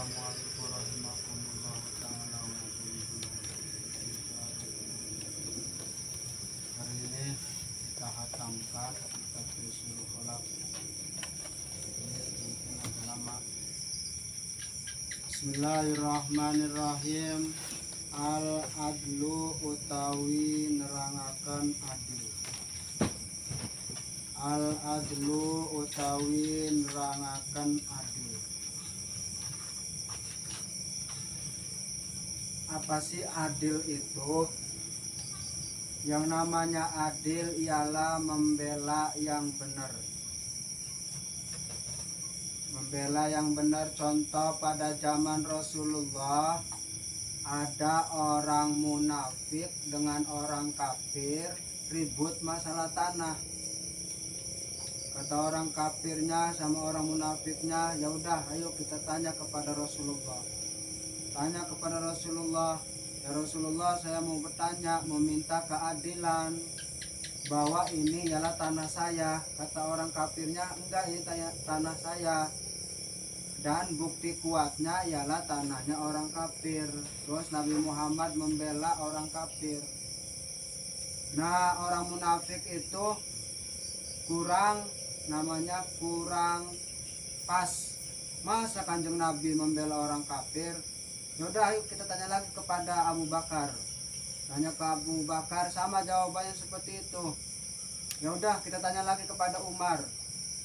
Assalamualaikum warahmatullahi taala wabarakatuh. Hari ini kita hatamkan kitab Ushul Khalaq. Ini mungkin agak lama. Bismillahirrahmanirrahim. Al-adlu utawi nerangaken adil. Al-adlu utawi nerangaken adil. Apa sih adil itu? Yang namanya adil ialah membela yang benar. Membela yang benar, contoh pada zaman Rasulullah ada orang munafik dengan orang kafir ribut masalah tanah. Kata orang kafirnya sama orang munafiknya, ya udah ayo kita tanya kepada Rasulullah. Tanya kepada Rasulullah, ya Rasulullah, saya mau bertanya, meminta keadilan bahwa ini ialah tanah saya. Kata orang kafirnya, enggak, ini tanah saya. Dan bukti kuatnya ialah tanahnya orang kafir. Terus Nabi Muhammad membela orang kafir. Nah, orang munafik itu kurang pas. Masa Kanjeng Nabi membela orang kafir? Yaudah, ayo kita tanya lagi kepada Abu Bakar. Tanya ke Abu Bakar, sama jawabannya seperti itu. Yaudah, kita tanya lagi kepada Umar.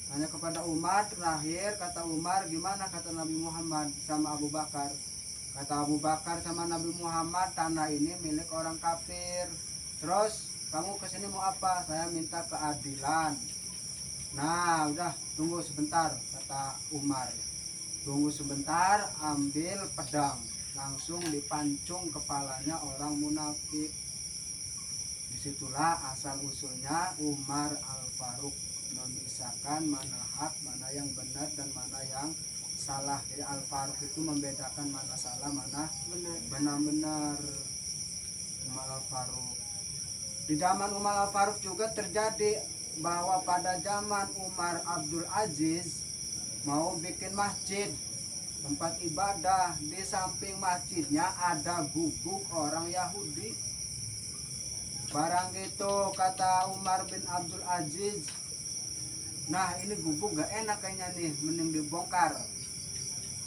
Tanya kepada Umar, terakhir kata Umar, gimana kata Nabi Muhammad sama Abu Bakar? Kata Abu Bakar sama Nabi Muhammad, tanah ini milik orang kafir. Terus kamu kesini mau apa? Saya minta keadilan. Nah, udah, tunggu sebentar, kata Umar. Tunggu sebentar, ambil pedang, langsung dipancung kepalanya orang munafik. Disitulah asal usulnya Umar Al-Faruq memisahkan mana hak, mana yang benar dan mana yang salah. Jadi Al-Faruq itu membedakan mana salah, mana benar-benar. Umar Al-Faruq. Di zaman Umar Al-Faruq juga terjadi bahwa pada zaman Umar Abdul Aziz mau bikin masjid, tempat ibadah. Di samping masjidnya ada gubuk orang Yahudi. Barang itu kata Umar bin Abdul Aziz, nah ini gubuk gak enak kayaknya nih, mending dibongkar.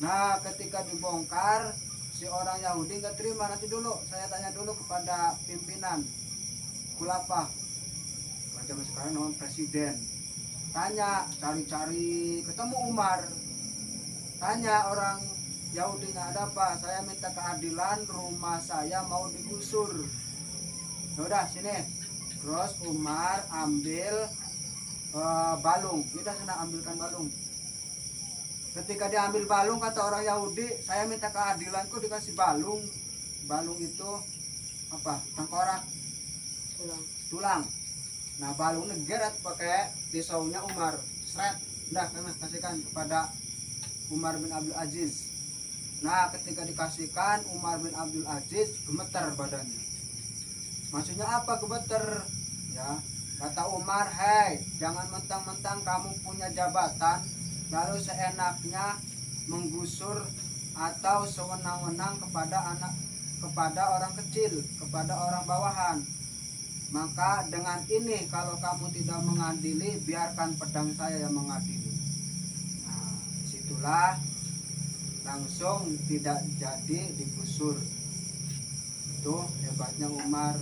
Nah, ketika dibongkar, si orang Yahudi gak terima. Nanti dulu, saya tanya dulu kepada pimpinan khulafah, macam sekarang non presiden. Tanya, cari-cari, ketemu Umar. Tanya orang Yahudinya, ada apa? Saya minta keadilan, rumah saya mau digusur. Yaudah sini. Terus Umar ambil balung. Yaudah sana ambilkan balung. Ketika diambil balung, kata orang Yahudi, saya minta keadilanku, dikasih balung. Balung itu apa? Tengkorak, tulang. Nah, balungnya gerat pakai pisaunya Umar. Seret. Udah, kasihkan kepada Umar bin Abdul Aziz. Nah, ketika dikasihkan, Umar bin Abdul Aziz gemeter badannya. Maksudnya apa gemeter? Ya, kata Umar, hei, jangan mentang-mentang kamu punya jabatan lalu seenaknya menggusur atau sewenang-wenang kepada orang kecil, kepada orang bawahan. Maka dengan ini kalau kamu tidak mengadili, biarkan pedang saya yang mengadili. Nah, disitulah langsung tidak jadi digusur. Itu hebatnya Umar.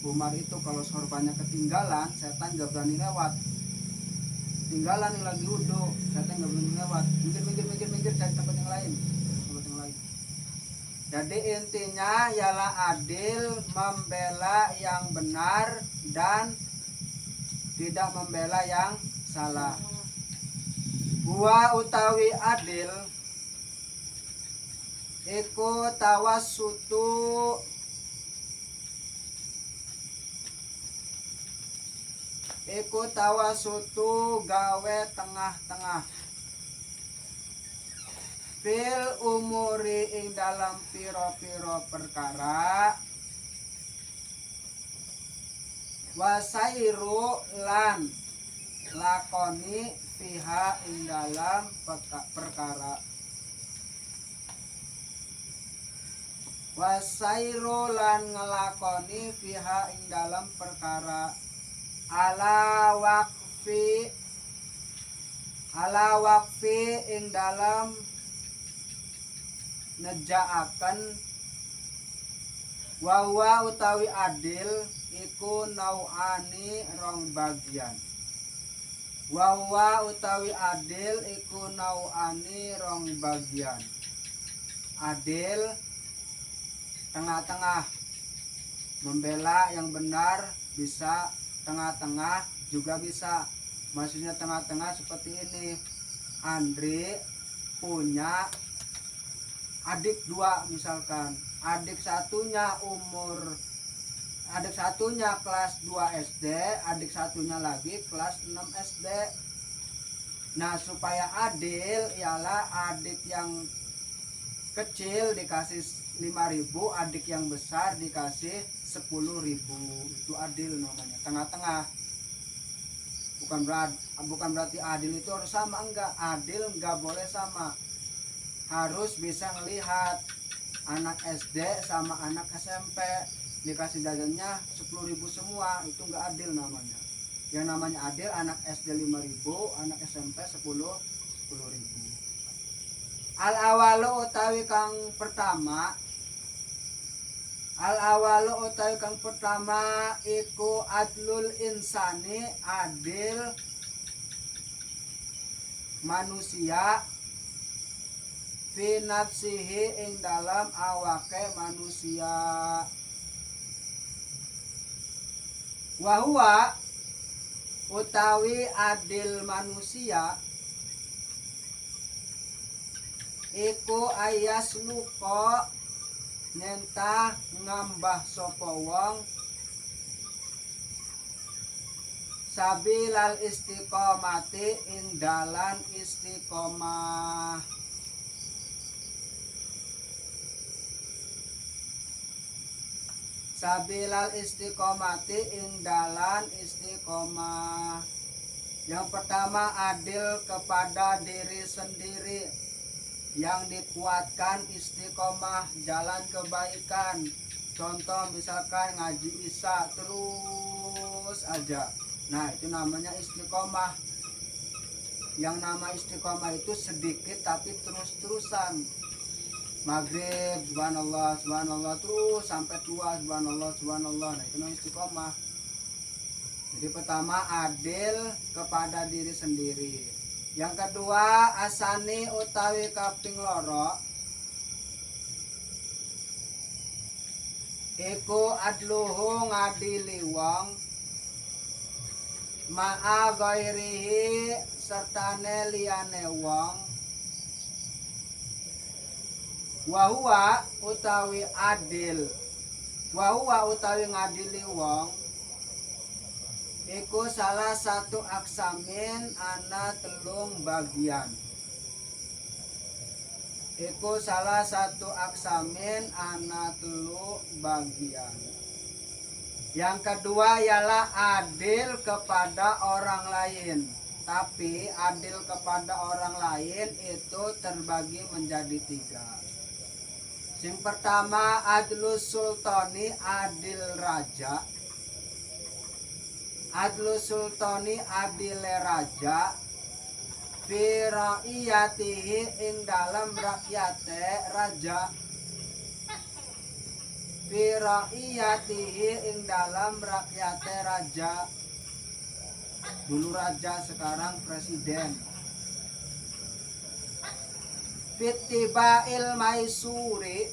Umar itu kalau sorbannya ketinggalan, setan gak berani lewat. Tinggalan yang lagi wudhu, setan gak berani lewat. Minggir, cari tempat yang lain. Jadi intinya ialah adil, membela yang benar dan tidak membela yang salah. Wa utawi adil iku tawassutu gawe tengah-tengah fil umuri ing dalam piro-piro perkara, wasairu lan lakoni fiha ing dalam perkara. wasairu lan ngelakoni fiha ing dalam perkara ala waqfi ing dalam nejaaken wawa utawi adil iku nau'ani rong bagian. Wawa utawi adil iku nau'ani rong bagian. Adil tengah-tengah, membela yang benar bisa, tengah-tengah juga bisa. Maksudnya tengah-tengah seperti ini. Andre punya adik dua misalkan, adik satunya kelas 2 SD, adik satunya lagi kelas 6 SD. Nah, supaya adil ialah adik yang kecil dikasih 5.000, adik yang besar dikasih 10.000. Itu adil namanya, tengah-tengah. Bukan berarti adil itu harus sama, enggak. Adil enggak boleh sama. Harus bisa melihat anak SD sama anak SMP dikasih jajannya 10.000 semua, itu enggak adil namanya. Yang namanya adil anak SD 5.000, anak SMP 10.000. Al awalu utawi kang pertama, iku adlul insani, adil manusia fi nafsihi ing dalam awake manusia. Wahua utawi adil manusia iku ayas luko nyentah ngambah sapa wong sabilal istiqomati ing dalan istiqomah. Sabilal istiqomati ing dalan istiqomah. Yang pertama, adil kepada diri sendiri, yang dikuatkan istiqomah jalan kebaikan. Contoh misalkan ngaji isya terus aja, nah itu namanya istiqomah. Yang nama istiqomah itu sedikit tapi terus-terusan. Maghrib subhanallah subhanallah terus sampai tua subhanallah subhanallah, nah itu namanya istiqomah. Jadi pertama, adil kepada diri sendiri. Yang kedua, asani utawi kaping loro iku adluhu ngadili wong ma'a ghairihi sertane liyane wong. Wahuwa utawi adil, wahuwa utawi ngadili wong iku salah satu aksamin ana telung bagian. Iku salah satu aksamin ana telung bagian. Yang kedua ialah adil kepada orang lain. Tapi adil kepada orang lain itu terbagi menjadi 3. Yang pertama, adlus sultani, adil raja. Adlus sultani, adil raja. Fi ra'iyatihi ing dalam rakyate raja. Fi ra'iyatihi ing dalam rakyate raja. Dulu raja, sekarang presiden. Fitiba'il maisuri,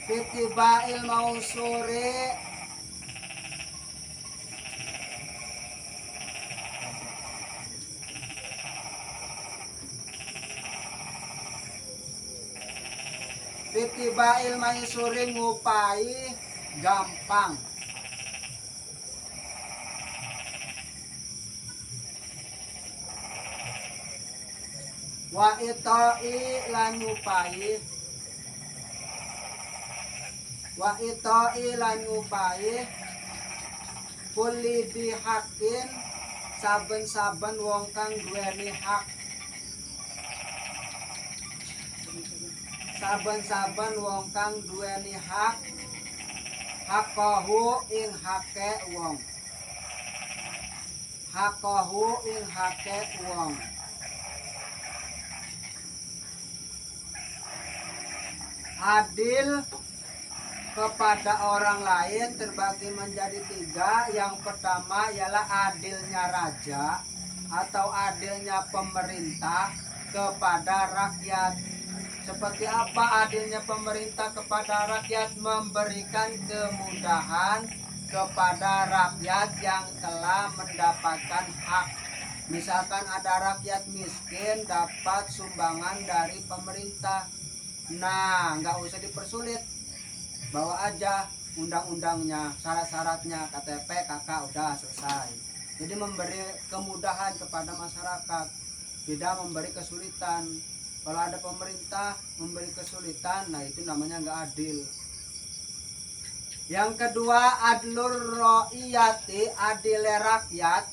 fitiba'il mausuri fitiba'il maisuri ngupai gampang. Wa ita'i lan ngupai, wa ita'i lan ngupai kulli bihaqqin saben-saben wong kang duweni hak, saben-saben wong kang duweni hak, hakahu ing hake wong, hakahu ing hake wong. Adil kepada orang lain terbagi menjadi tiga. Yang pertama ialah adilnya raja atau adilnya pemerintah kepada rakyat. Seperti apa adilnya pemerintah kepada rakyat? Memberikan kemudahan kepada rakyat yang telah mendapatkan hak. Misalkan ada rakyat miskin dapat sumbangan dari pemerintah, nah nggak usah dipersulit, bawa aja undang-undangnya, syarat-syaratnya, KTP, KK, udah selesai. Jadi memberi kemudahan kepada masyarakat, tidak memberi kesulitan. Kalau ada pemerintah memberi kesulitan, nah itu namanya nggak adil. Yang kedua, adlur ro'iyati, adile rakyat.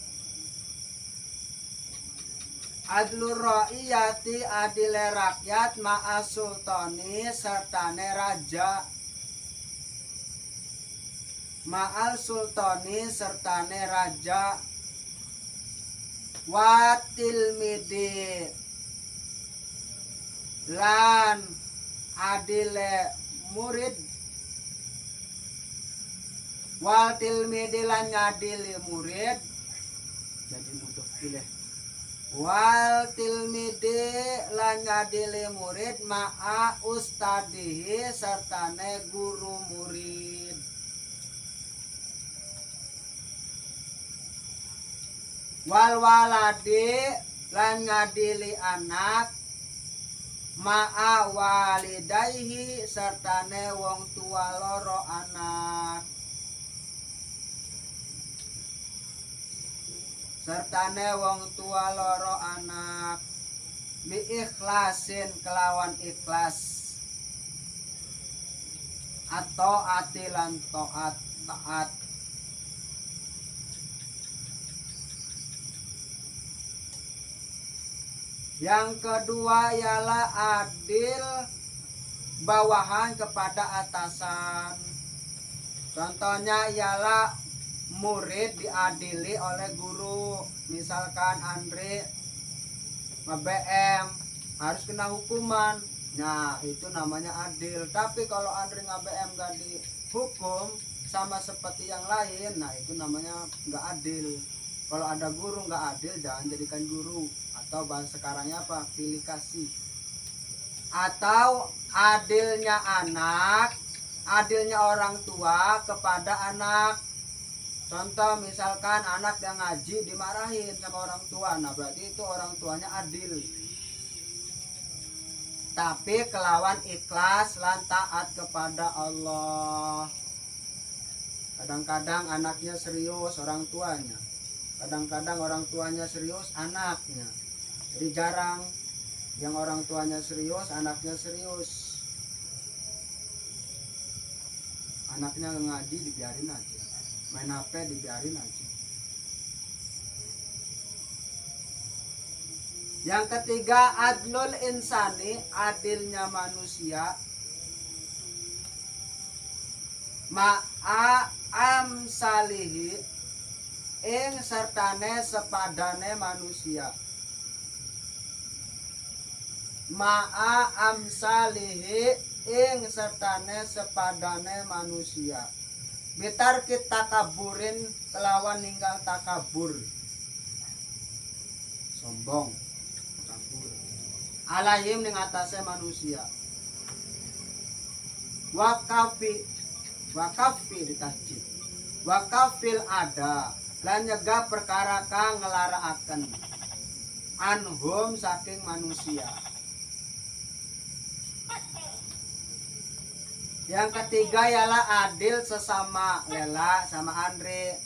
Adlur ro'iyati, adile rakyat, ma'as sultani sertane raja. Ma'al sultani sertane raja. Watil midi lan adile murid. Wal tilmidi lan ngadili murid. Jadi mudah pilih. Wal tilmidi lan ngadili murid ma'a ustadihi sertane guru murid. Wal waladi lan ngadili anak ma'a walidaihi sertane wong tua loro anak. Sertane wong tua loro anak. Bi ikhlasin kelawan ikhlas. Atau atilan taat taat. Yang kedua ialah adil bawahan kepada atasan. Contohnya ialah murid diadili oleh guru. Misalkan Andre nge-BM harus kena hukuman. Nah itu namanya adil. Tapi kalau Andre nge-BM gak dihukum sama seperti yang lain, nah itu namanya nggak adil. Kalau ada guru nggak adil, jangan jadikan guru. Atau bahasa sekarangnya apa? Pilih kasih. Atau adilnya anak, adilnya orang tua kepada anak. Contoh misalkan anak yang ngaji dimarahin sama orang tua, nah berarti itu orang tuanya adil. Tapi kelawan ikhlas lan taat kepada Allah. Kadang-kadang anaknya serius orang tuanya, kadang-kadang orang tuanya serius anaknya. Jadi jarang yang orang tuanya serius anaknya serius. Anaknya ngaji dibiarin aja, main HP dibiarin aja. Yang ketiga, adlul insani, adilnya manusia. Ma'a amsalihi, ing sertane sepadane manusia. Ma'a amsalihi, ing sertane sepadane manusia. Bitar kita kaburin kelawan ninggal takabur, sombong, takabur. Alayhim ning atase manusia. Wakafi, wakafi ditasjid. Wakafil ada lan nyegah perkara kang ngelaraaken anhum saking manusia. Yang ketiga ialah adil sesama. Lela sama Andre,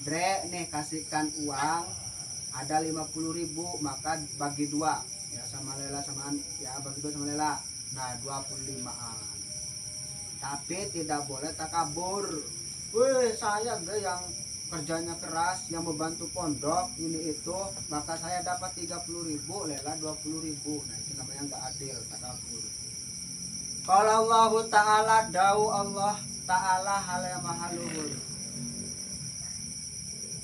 Dre nih kasihkan uang ada 50.000, maka bagi dua ya sama Lela sama ya bagi dua sama Lela, nah 25an. Tapi tidak boleh takabur. Wih saya enggak yang kerjanya keras, yang membantu pondok ini itu, maka saya dapat 30.000, Lela 20.000. Nah itu namanya nggak adil, takabur. Kalau Allah Ta'ala dau Allah Ta'ala hal yang maha luhur,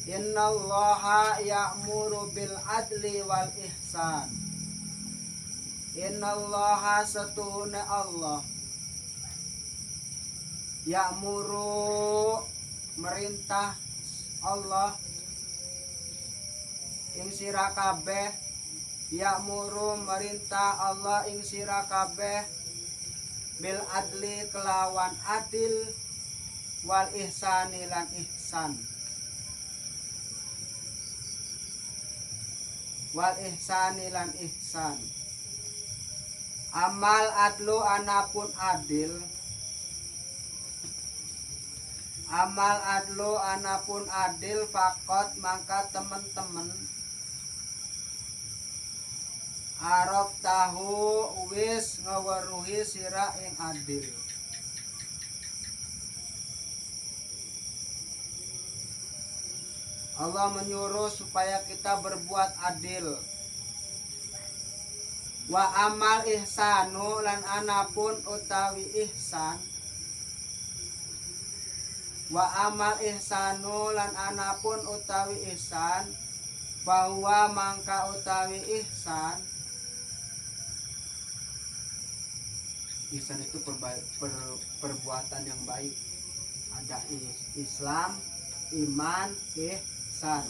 innallaha ya'muru bil adli wal ihsan. Innallaha satuhuna Allah ya'muru merintah Allah ing sira kabeh, ya'muru merintah Allah ing sira kabeh bil adli kelawan adil, wal ihsani lan ihsan, wal ihsani lan ihsan. Amal adlu anapun adil, amal adlu anapun adil, fakot maka teman-teman Arab tahu wis ngeweruhi sira ing adil. Allah menyuruh supaya kita berbuat adil. Wa amal ihsanu lan anapun utawi ihsan, wa amal ihsanu lan anapun utawi ihsan, bahwa mangka utawi ihsan, ihsan itu perbuatan yang baik. Ada Islam, iman, ihsan.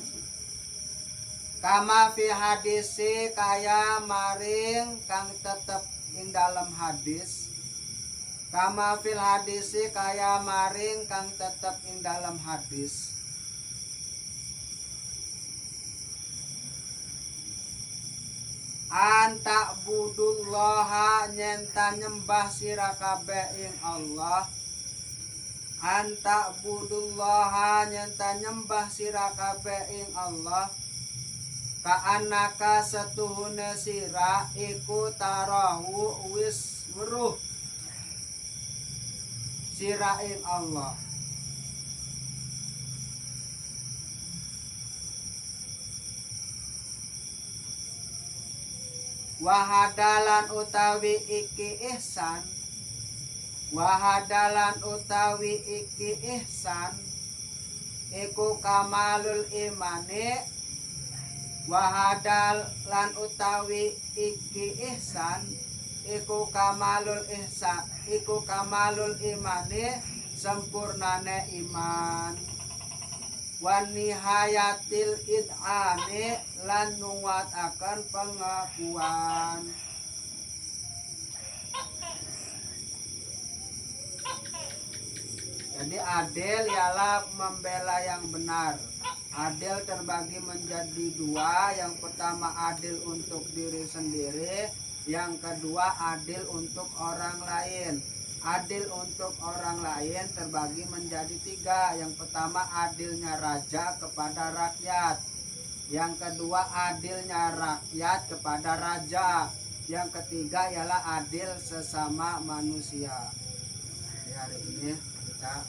Kama fi hadisi kaya maring kang tetep ing dalam hadis. Kama fil hadisi kaya maring kang tetep ing dalam hadis. Anta budullaha nyenta nyembah sira kabeh ing Allah. Anta budullaha nyenta nyembah sira kabeh ing Allah. Ka'anaka setuhune sira iku tarahu wis weruh sira ing Allah. Wahadalan utawi iki ihsan, wahadalan utawi iki ihsan, iku kamalul imane. Wahadalan utawi iki ihsan, iku kamalul ihsan, iku kamalul imane, sempurnane iman. Wan nihayatil id'ani lan nguwataken pengakuan. Jadi adil ialah membela yang benar. Adil terbagi menjadi dua. Yang pertama adil untuk diri sendiri, yang kedua adil untuk orang lain. Adil untuk orang lain terbagi menjadi tiga. Yang pertama adilnya raja kepada rakyat. Yang kedua adilnya rakyat kepada raja. Yang ketiga ialah adil sesama manusia. Hari ini kita